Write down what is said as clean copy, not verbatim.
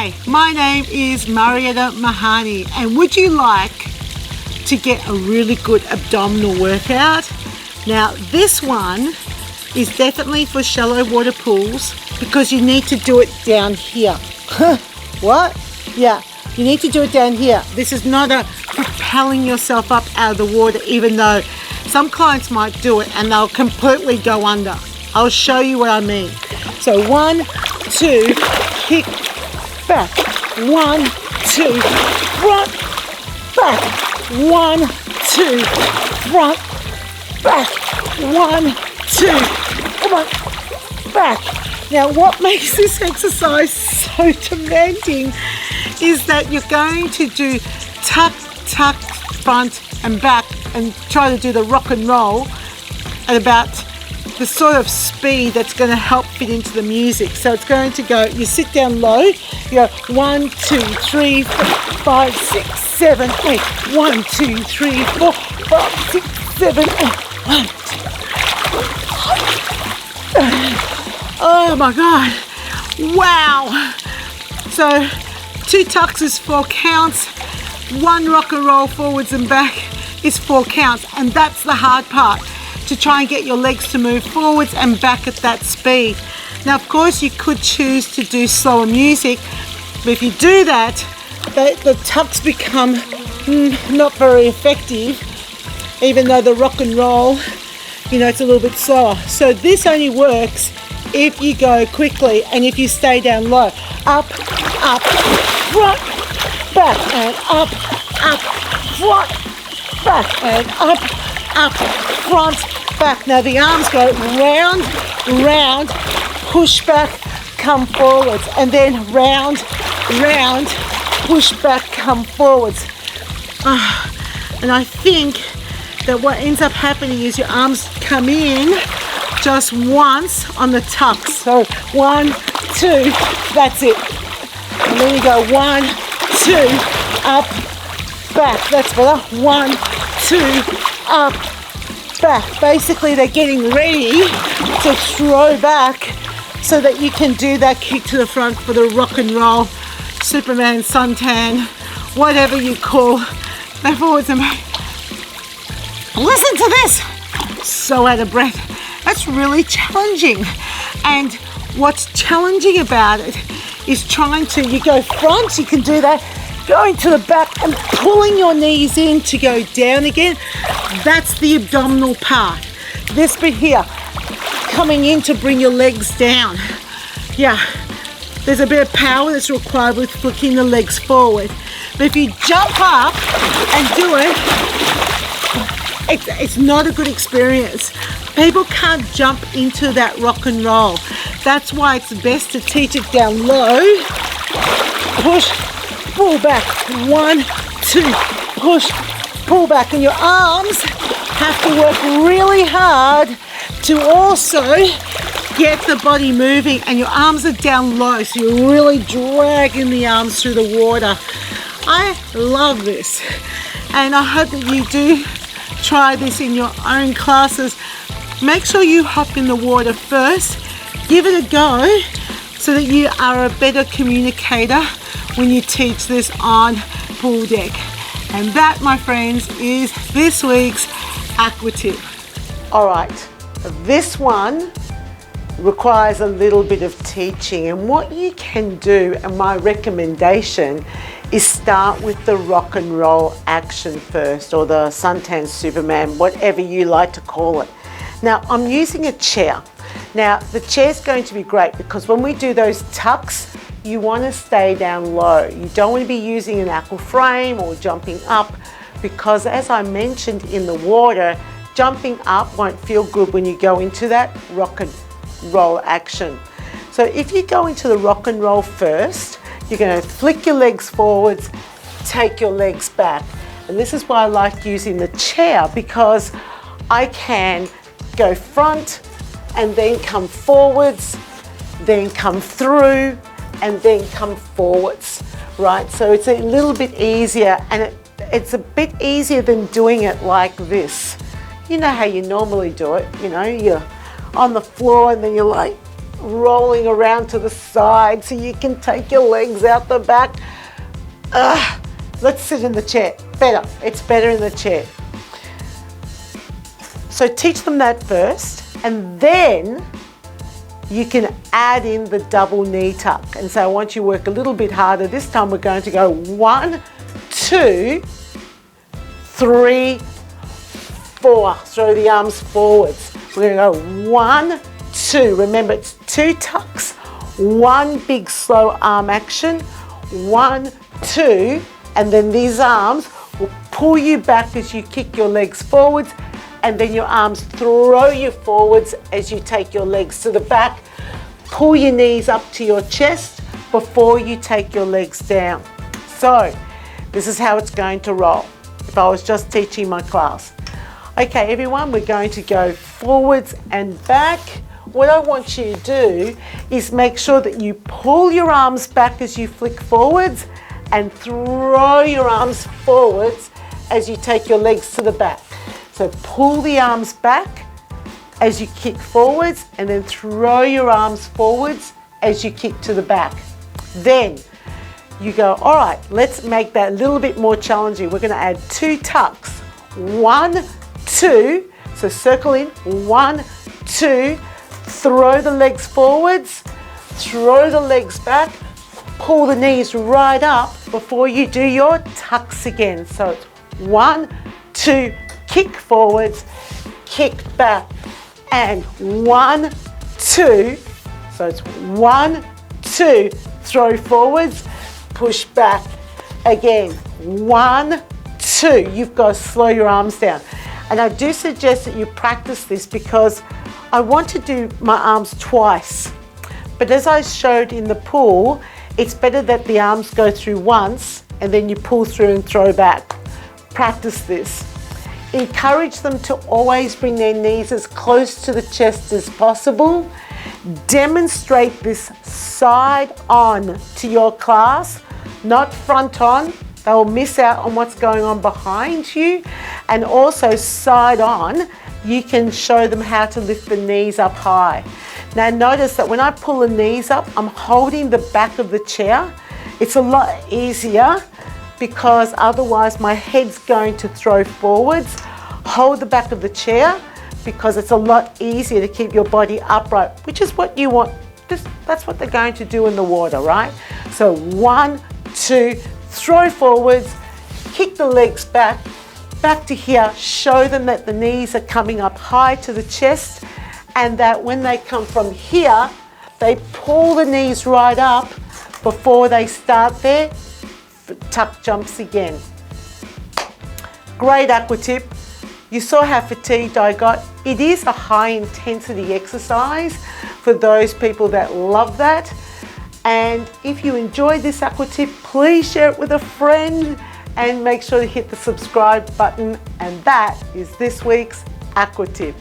Hi, my name is Mahani, and would you like to get a really good abdominal workout? Now this one is definitely for shallow water pools because you need to do it down here. What? Yeah, you need to do it down here. This is not a propelling yourself up out of the water, even though some clients might do it and they'll completely go under. I'll show you what I mean. So 1, 2, kick, back. 1, 2, front, back. 1, 2, front, back. 1, 2, come on, back. Now what makes this exercise so demanding is that you're going to do tuck, tuck, front and back and try to do the rock and roll at about the sort of speed that's going to help fit into the music. So it's going to go, you sit down low, you go 1, 2, 3, 4, 5, 6, 7, 8. 1, 2, 3, 4, 5, 6, 7, 8. 1, 2. Oh my God. Wow. So 2 tucks is 4 counts. 1 rock and roll forwards and back is 4 counts. And that's the hard part, to try and get your legs to move forwards and back at that speed. Now, of course, you could choose to do slower music, but if you do that, the tucks become not very effective, even though the rock and roll, it's a little bit slower. So this only works if you go quickly and if you stay down low. Up, up, front, back, and up, front, back, and up, front, back. Now the arms go round, round, push back, come forwards, and then round, round, push back, come forwards. And I think that what ends up happening is your arms come in just once on the tucks. So 1, 2, that's it. And then you go 1, 2, up, back. That's better. 1, 2, up, back. Basically, they're getting ready to throw back so that you can do that kick to the front for the rock and roll, Superman, suntan, whatever you call that forwards and back. Listen to this. So out of breath. That's really challenging. And what's challenging about it is you go front, you can do that, going to the back and pulling your knees in to go down again. That's the abdominal part. This bit here, coming in to bring your legs down. Yeah, there's a bit of power that's required with flicking the legs forward. But if you jump up and do it, it's not a good experience. People can't jump into that rock and roll. That's why it's best to teach it down low. Push, pull back. 1, 2, push, pull back. And your arms have to work really hard to also get the body moving. And your arms are down low, so you're really dragging the arms through the water. I love this. And I hope that you do try this in your own classes. Make sure you hop in the water first. Give it a go so that you are a better communicator when you teach this on pool deck. And that, my friends, is this week's Aqua Tip. All right, this one requires a little bit of teaching, and what you can do, and my recommendation, is start with the rock and roll action first, or the suntan Superman, whatever you like to call it. Now I'm using a chair. Now the chair's going to be great because when we do those tucks, you want to stay down low. You don't want to be using an aqua frame or jumping up, because as I mentioned in the water, jumping up won't feel good when you go into that rock and roll action. So if you go into the rock and roll first, you're going to flick your legs forwards, take your legs back. And this is why I like using the chair, because I can go front and then come forwards, then come through and then come forwards, right? So it's a little bit easier, and it's a bit easier than doing it like this. You know how you normally do it, you're on the floor and then you're like rolling around to the side so you can take your legs out the back. Let's sit in the chair. Better. It's better in the chair. So teach them that first, and then you can add in the double knee tuck. And so I want you to work a little bit harder. This time we're going to go 1, 2, 3, 4. Throw the arms forwards. We're going to go 1, 2. Remember, it's 2 tucks, 1 big slow arm action, 1, 2, and then these arms will pull you back as you kick your legs forwards, and then your arms throw you forwards as you take your legs to the back. Pull your knees up to your chest before you take your legs down. So this is how it's going to roll if I was just teaching my class. Okay, everyone, we're going to go forwards and back. What I want you to do is make sure that you pull your arms back as you flick forwards and throw your arms forwards as you take your legs to the back. So pull the arms back as you kick forwards, and then throw your arms forwards as you kick to the back. Then you go, all right, let's make that a little bit more challenging. We're going to add 2 tucks. 1, 2, so circle in, 1, 2, throw the legs forwards, throw the legs back, pull the knees right up before you do your tucks again. So it's 1, 2, kick forwards, kick back, and 1, 2, so it's 1, 2, throw forwards, push back, again, 1, 2, you've got to slow your arms down. And I do suggest that you practice this because I want to do my arms twice. But as I showed in the pool, it's better that the arms go through once and then you pull through and throw back. Practice this. Encourage them to always bring their knees as close to the chest as possible. Demonstrate this side on to your class, not front on. They will miss out on what's going on behind you. And also side on, you can show them how to lift the knees up high. Now notice that when I pull the knees up, I'm holding the back of the chair. It's a lot easier because otherwise my head's going to throw forwards. Hold the back of the chair because it's a lot easier to keep your body upright, which is what you want. That's what they're going to do in the water, right? So 1, 2, throw forwards, kick the legs back to here. Show them that the knees are coming up high to the chest, and that when they come from here, they pull the knees right up before they start their tuck jumps again. Great aqua tip. You saw how fatigued I got. It is a high intensity exercise for those people that love that. And if you enjoyed this aqua tip, please share it with a friend and make sure to hit the subscribe button. And that is this week's aqua tip.